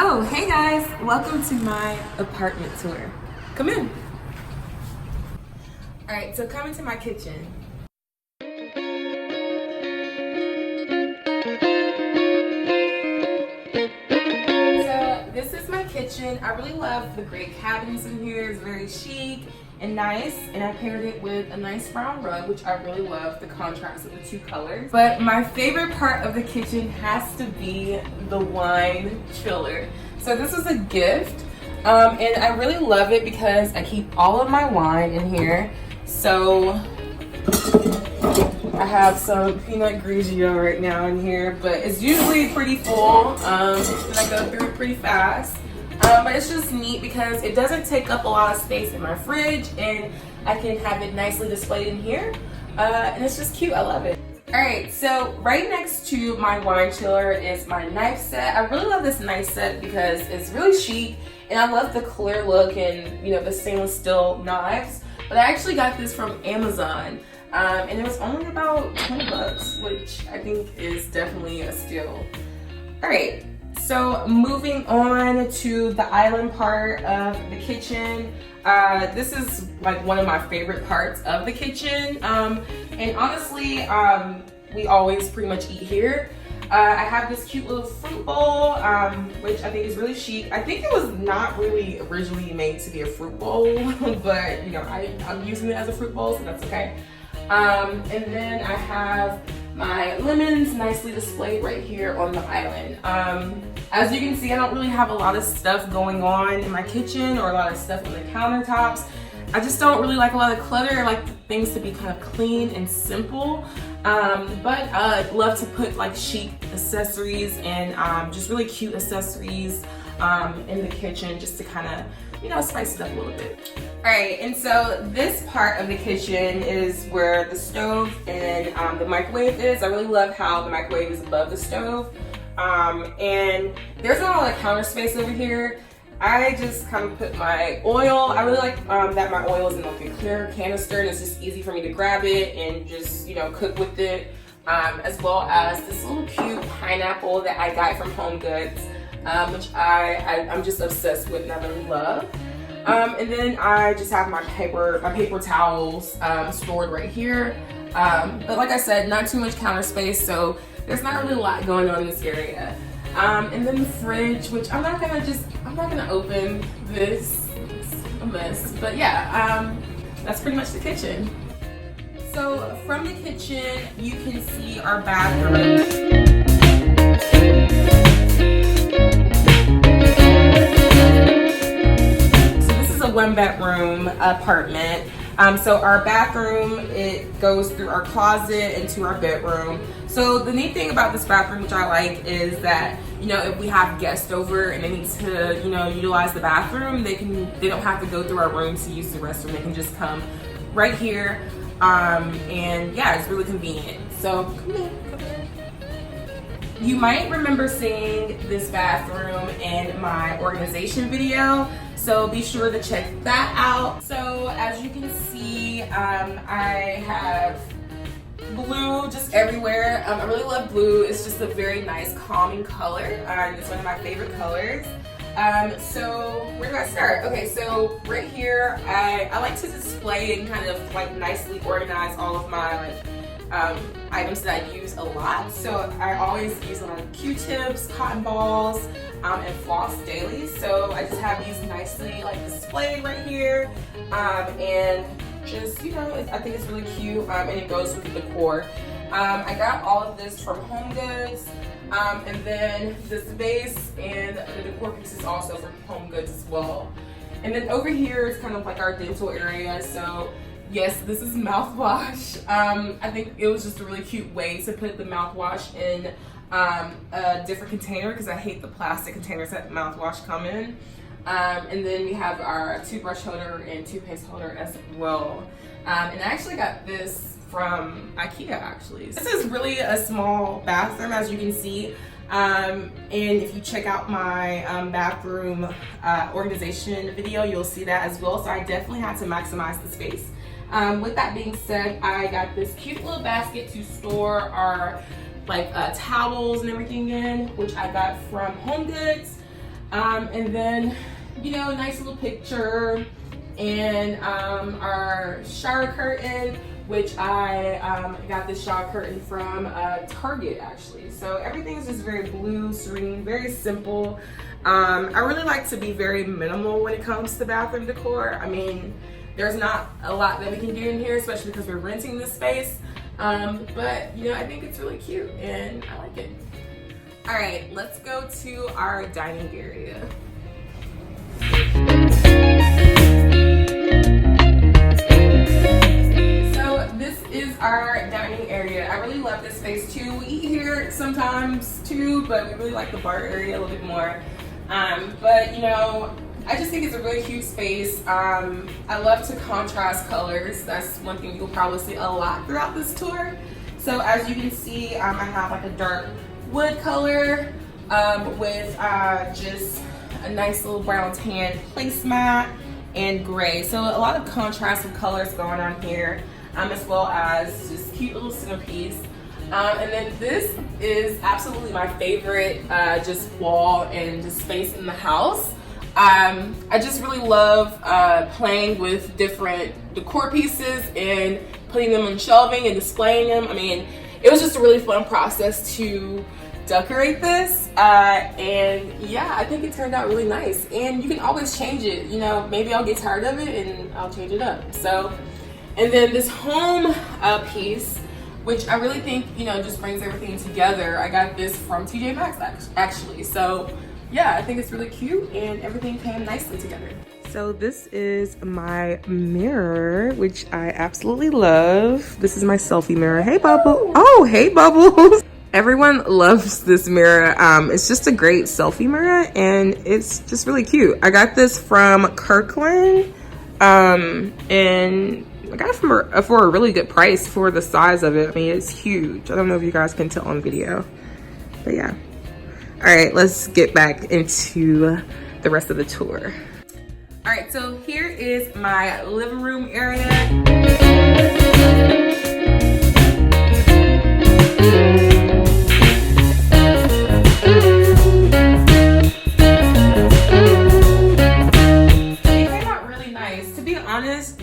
Oh, hey guys, welcome to my apartment tour. Come in. All right, so come into my kitchen. So this is my kitchen. I really love the great cabinets in here. It's very chic and nice, and I paired it with a nice brown rug, which I really love the contrast of the two colors. But my favorite part of the kitchen has to be the wine chiller. So this is a gift, and I really love it because I keep all of my wine in here. So I have some Pinot Grigio right now in here, but it's usually pretty full, and I go through it pretty fast. But it's just neat because it doesn't take up a lot of space in my fridge, and I can have it nicely displayed in here, and it's just cute. I love it. Alright, so right next to my wine chiller is my knife set. I really love this knife set because it's really chic, and I love the clear look and the stainless steel knives. But I actually got this from Amazon, and it was only about 20 bucks, which I think is definitely a steal. Alright, so moving on to the island part of the kitchen. This is like one of my favorite parts of the kitchen, and honestly, we always pretty much eat here. I have this cute little fruit bowl, which I think is really chic. I think it was not really originally made to be a fruit bowl, but I'm using it as a fruit bowl, so that's okay. And then I have my lemons nicely displayed right here on the island. As you can see, I don't really have a lot of stuff going on in my kitchen or a lot of stuff on the countertops. I just don't really like a lot of clutter. I like things to be kind of clean and simple. But I love to put like chic accessories and just really cute accessories in the kitchen just to kind of, spice it up a little bit. Alright, and so this part of the kitchen is where the stove and the microwave is. I really love how the microwave is above the stove. And there's not a lot of counter space over here. I just kind of put my oil. I really like that my oil is in like a clear canister, and it's just easy for me to grab it and just cook with it. As well as this little cute pineapple that I got from Home Goods, which I'm just obsessed with and I really love. And then I just have my paper towels stored right here. But like I said, not too much counter space, so there's not really a lot going on in this area. And then the fridge, which I'm not gonna open this. It's a mess. But yeah, that's pretty much the kitchen. So from the kitchen, you can see our bathroom. So this is a one-bedroom apartment. So our bathroom, it goes through our closet into our bedroom. So the neat thing about this bathroom, which I like, is that if we have guests over and they need to utilize the bathroom, they don't have to go through our rooms to use the restroom. They can just come right here, and yeah, it's really convenient. So come in. You might remember seeing this bathroom in my organization video, so be sure to check that out. So as you can see, I have blue just everywhere. I really love blue. It's just a very nice calming color. It's one of my favorite colors. So where do I start? Okay, so right here, I like to display and kind of like nicely organize all of my items that I use a lot. So I always use Q-tips, cotton balls, and floss daily. So I just have these nicely like displayed right here, and just I think it's really cute, and it goes with the decor. I got all of this from Home Goods, and then this vase and the decor pieces also from Home Goods as well. And then over here is kind of like our dental area. So yes, this is mouthwash. I think it was just a really cute way to put the mouthwash in a different container because I hate the plastic containers that mouthwash come in. And then we have our toothbrush holder and toothpaste holder as well. And I actually got this from IKEA actually. This is really a small bathroom, as you can see. And if you check out my bathroom organization video, you'll see that as well. So I definitely had to maximize the space. With that being said, I got this cute little basket to store our towels and everything in, which I got from Home Goods. And then, you know, a nice little picture, and our shower curtain, which I got this shower curtain from Target actually. So everything is just very blue, serene, very simple. I really like to be very minimal when it comes to bathroom decor. I mean, there's not a lot that we can do in here, especially because we're renting this space. But you know, I think it's really cute and I like it. All right, let's go to our dining area. So this is our dining area. I really love this space too. We eat here sometimes too, but we really like the bar area a little bit more. But you know, I just think it's a really cute space. I love to contrast colors. That's one thing you'll probably see a lot throughout this tour. So as you can see, I have like a dark wood color with just a nice little brown tan placemat and gray. So a lot of contrast of colors going on here, as well as just cute little centerpiece. And then this is absolutely my favorite just wall and just space in the house. I just really love playing with different decor pieces and putting them on shelving and displaying them. I mean, it was just a really fun process to decorate this, and yeah, I think it turned out really nice. And you can always change it, you know, maybe I'll get tired of it and I'll change it up. So, and then this home piece, which I really think, you know, just brings everything together. I got this from TJ Maxx actually. So yeah, I think it's really cute and everything came nicely together. So this is my mirror, which I absolutely love. This is my selfie mirror. Hey, Bubble. Oh, hey, Bubbles. Everyone loves this mirror. It's just a great selfie mirror and it's just really cute. I got this from Kirkland, and I got it for a really good price for the size of it. I mean, it's huge. I don't know if you guys can tell on video, but yeah. All right, let's get back into the rest of the tour. All right, so here is my living room area.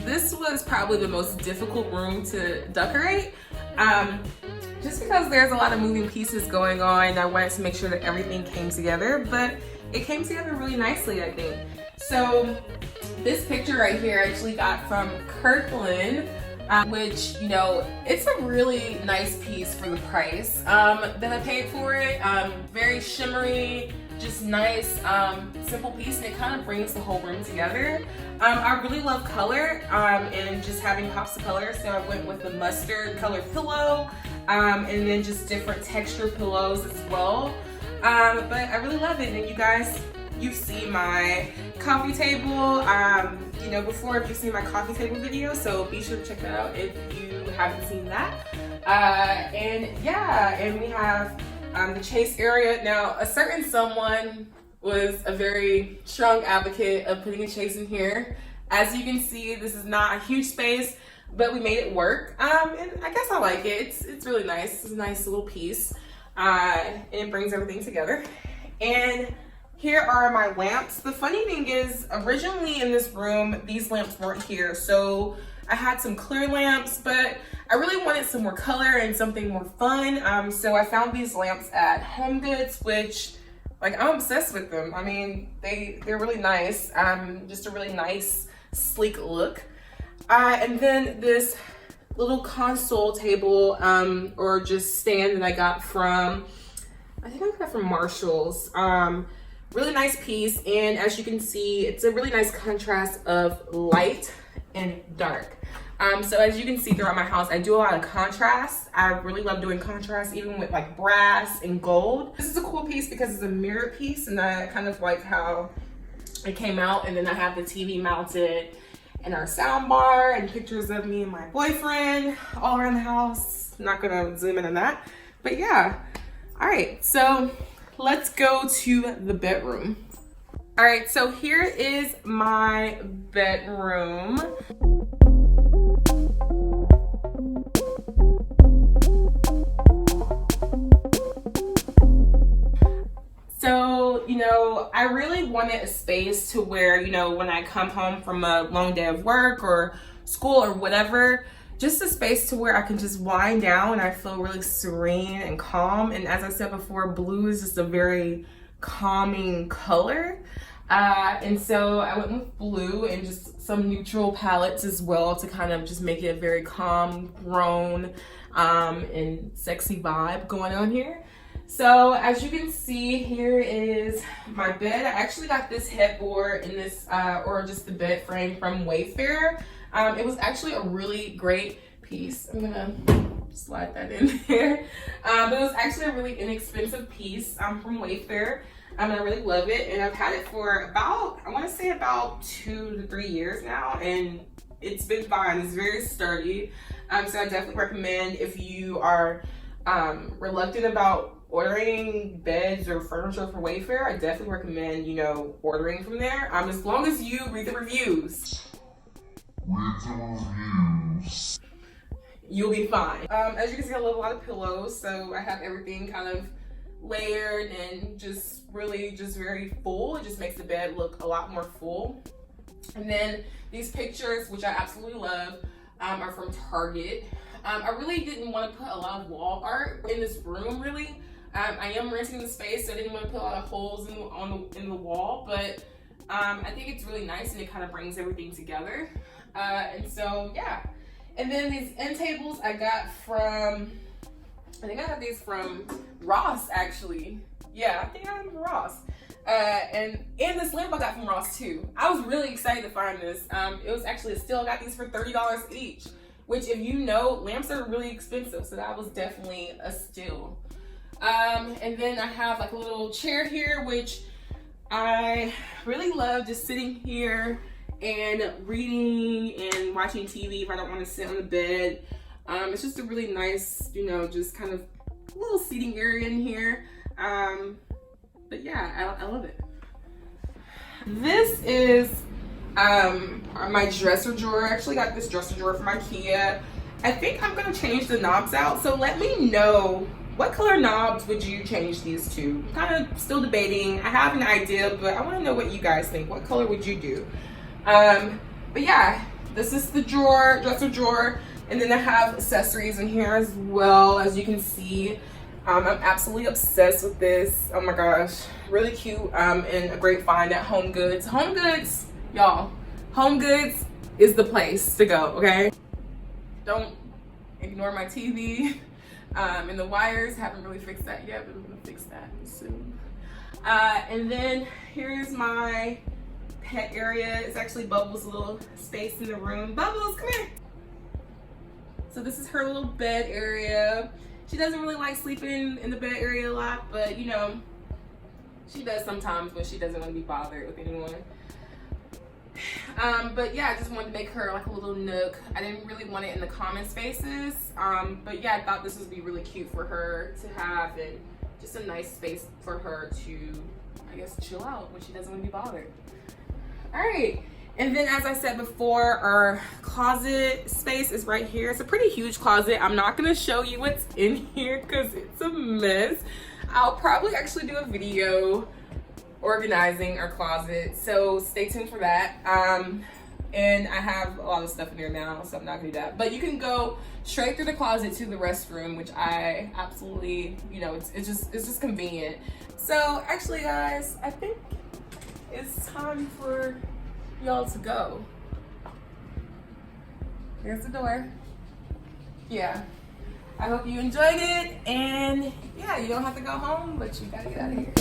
This was probably the most difficult room to decorate, just because there's a lot of moving pieces going on. I wanted to make sure that everything came together, but it came together really nicely, I think. So this picture right here I actually got from Kirkland, which, you know, it's a really nice piece for the price that I paid for it. Very shimmery, just nice, simple piece, and it kind of brings the whole room together. I really love color and just having pops of color, so I went with the mustard colored pillow, and then just different texture pillows as well. But I really love it, and you guys, you've seen my coffee table, you know, before, if you've seen my coffee table video, so be sure to check that out if you haven't seen that. And yeah, and we have the chase area. Now, a certain someone was a very strong advocate of putting a chase in here. As you can see, this is not a huge space, but we made it work. And I guess I like it. It's really nice. It's a nice little piece. And it brings everything together. And here are my lamps. The funny thing is, originally in this room, these lamps weren't here. So I had some clear lamps, but I really wanted some more color and something more fun. So I found these lamps at HomeGoods, which, like, I'm obsessed with them. I mean, they're really nice. Just a really nice, sleek look. And then this little console table, or just stand that I got from, I think I got it from Marshall's. Really nice piece, and as you can see, it's a really nice contrast of light and dark. So as you can see throughout my house, I do a lot of contrast. I really love doing contrast, even with like brass and gold. This is a cool piece because it's a mirror piece, and I kind of like how it came out. And then I have the TV mounted and our sound bar and pictures of me and my boyfriend all around the house. I'm not gonna zoom in on that, but yeah. All right, so let's go to the bedroom. All right, so here is my bedroom. So you know, I really wanted a space to where, you know, when I come home from a long day of work or school or whatever, just a space to where I can just wind down and I feel really serene and calm. And as I said before, blue is just a very calming color. And so I went with blue and just some neutral palettes as well to kind of just make it a very calm, grown, and sexy vibe going on here. So as you can see, here is my bed. I actually got this headboard in this, or just the bed frame from Wayfair. It was actually a really great piece. I'm gonna slide that in there. But it was actually a really inexpensive piece from Wayfair. I really love it, and I've had it for about, I want to say about 2 to 3 years now, and it's been fine. It's very sturdy. So I definitely recommend, if you are reluctant about ordering beds or furniture for Wayfair, I definitely recommend, you know, ordering from there. As long as you read the reviews. You'll be fine. As you can see, I love a lot of pillows, so I have everything kind of layered and just really just very full. It just makes the bed look a lot more full. And then these pictures, which I absolutely love, are from Target. I really didn't want to put a lot of wall art in this room, really. I am renting the space, so I didn't want to put a lot of holes in the wall, but I think it's really nice and it kind of brings everything together. And so, yeah. And then these end tables I got from, I think I got these from Ross, actually. Yeah, I think I got them from Ross. And this lamp I got from Ross too. I was really excited to find this. It was actually a steal. I got these for $30 each, which, if you know, lamps are really expensive, so that was definitely a steal. And then I have like a little chair here, which I really love, just sitting here and reading and watching TV if I don't want to sit on the bed. It's just a really nice, you know, just kind of little seating area in here. But yeah, I love it. This is my dresser drawer. I actually got this dresser drawer from IKEA. I think I'm gonna change the knobs out, so let me know, what color knobs would you change these to? Kind of still debating. I have an idea, but I want to know what you guys think. What color would you do? But yeah, this is the drawer, dresser drawer, and then I have accessories in here as well. As you can see, I'm absolutely obsessed with this. Oh my gosh, really cute, and a great find at Home Goods. Home Goods, y'all, Home Goods is the place to go, okay? Don't ignore my TV and the wires. Haven't really fixed that yet, but I'm gonna fix that soon. And then here's my pet area. It's actually Bubbles' little space in the room. Bubbles, come here. So this is her little bed area. She doesn't really like sleeping in the bed area a lot, but you know, she does sometimes when she doesn't want to be bothered with anyone. But yeah, I just wanted to make her like a little nook. I didn't really want it in the common spaces, but yeah, I thought this would be really cute for her to have, and just a nice space for her to, I guess, chill out when she doesn't want to be bothered. All right, and then as I said before, our closet space is right here. It's a pretty huge closet. I'm not gonna show you what's in here because it's a mess. I'll probably actually do a video organizing our closet, so stay tuned for that. And I have a lot of stuff in there now, so I'm not gonna do that, but you can go straight through the closet to the restroom, which I absolutely, you know, it's just convenient. So actually, guys, I think it's time for y'all to go. Here's the door. Yeah, I hope you enjoyed it, and yeah, you don't have to go home, but you gotta get out of here.